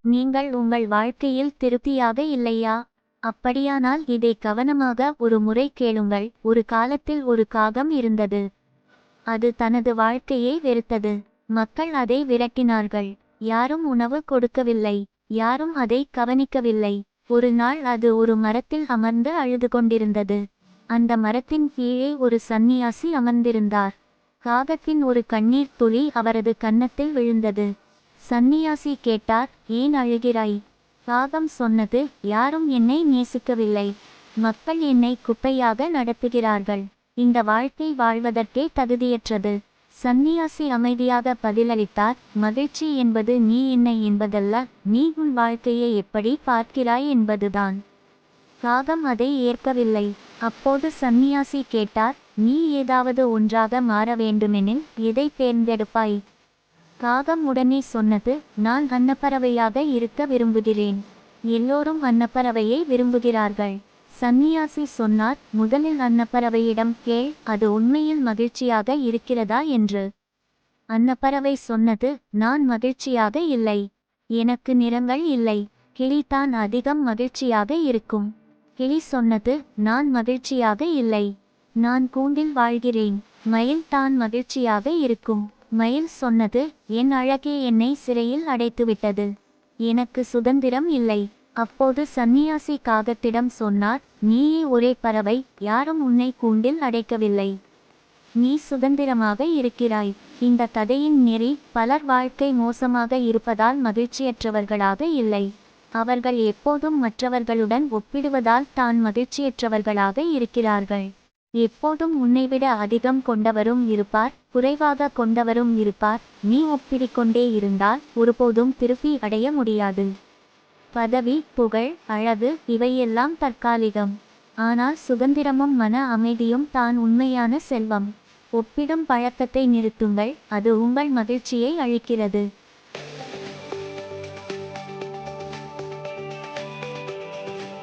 நீங்கள் உங்கள் வாழ்க்கையில் திருப்தியாக இல்லையா? அப்படியானால் இதை கவனமாக ஒரு முறை கேளுங்கள். ஒரு காலத்தில் ஒரு காகம் இருந்தது. அது தனது வாழ்க்கையை வெறுத்தது. மக்கள் அதை விரட்டினார்கள். யாரும் உணவு கொடுக்கவில்லை. யாரும் அதை கவனிக்கவில்லை. ஒரு நாள் அது ஒரு மரத்தில் அமர்ந்து அழுது கொண்டிருந்தது. அந்த மரத்தின் கீழே ஒரு சந்நியாசி அமர்ந்திருந்தார். காகத்தின் ஒரு கண்ணீர் துளி அவரது கன்னத்தில் விழுந்தது. சந்நியாசி கேட்டார், ஏன் அழுகிறாய்? காகம் சொன்னது, யாரும் என்னை நேசிக்கவில்லை. மக்கள் என்னை குப்பையாக நடத்துகிறார்கள். இந்த வாழ்க்கை வாழ்வதற்கே தகுதியற்றது. சந்நியாசி அமைதியாக பதிலளித்தார், மகிழ்ச்சி என்பது நீ என்ன என்பதல்ல, நீ உன் வாழ்க்கையை எப்படி பார்க்கிறாய் என்பதுதான். காகம் அதை ஏற்கவில்லை. அப்போது சந்நியாசி கேட்டார், நீ ஏதாவது ஒன்றாக மாற வேண்டுமெனில் எதை தேர்ந்தெடுப்பாய்? காகம் உடனே சொன்னது, நான் அன்னப்பறவையாக இருக்க விரும்புகிறேன். எல்லோரும் அன்னப்பறவையை விரும்புகிறார்கள். சந்நியாசி சொன்னார், முதலில் அன்னப்பறவையிடம் கேள், அது உண்மையில் மகிழ்ச்சியாக இருக்கிறதா என்று. அன்னப்பறவை சொன்னது, நான் மகிழ்ச்சியாக இல்லை. எனக்கு நிறங்கள் இல்லை. கிளிதான் அதிகம் மகிழ்ச்சியாக இருக்கும். கிளி சொன்னது, நான் மகிழ்ச்சியாக இல்லை. நான் கூண்டில் வாழ்கிறேன். மயில் தான் மகிழ்ச்சியாக இருக்கும். மயில் சொன்னது, என் அழகே என்னை சிறையில் அடைத்துவிட்டது. எனக்கு சுதந்திரம் இல்லை. அப்போது சந்நியாசி காகத்திடம் சொன்னார், நீயே ஒரே பறவை, யாரும் உன்னை கூண்டில் அடைக்கவில்லை. நீ சுதந்திரமாக இருக்கிறாய். இந்த கதையின் நெறி, பலர் வாழ்க்கை மோசமாக இருப்பதால் மகிழ்ச்சியற்றவர்களாக இல்லை. அவர்கள் எப்போதும் மற்றவர்களுடன் ஒப்பிடுவதால் தான் மகிழ்ச்சியற்றவர்களாக இருக்கிறார்கள். எப்போதும் உன்னைவிட அதிகம் கொண்டவரும் இருப்பார், குறைவாக கொண்டவரும் இருப்பார். நீ ஒப்பிடிக்கொண்டே இருந்தால் ஒருபோதும் திருப்தி அடைய முடியாது. பதவி, புகழ், அழகு இவையெல்லாம் தற்காலிகம். ஆனால் சுதந்திரமும் மன அமைதியும் தான் உண்மையான செல்வம். ஒப்பிடும் பழக்கத்தை நிறுத்துங்கள், அது உங்கள் மகிழ்ச்சியை அழிக்கிறது.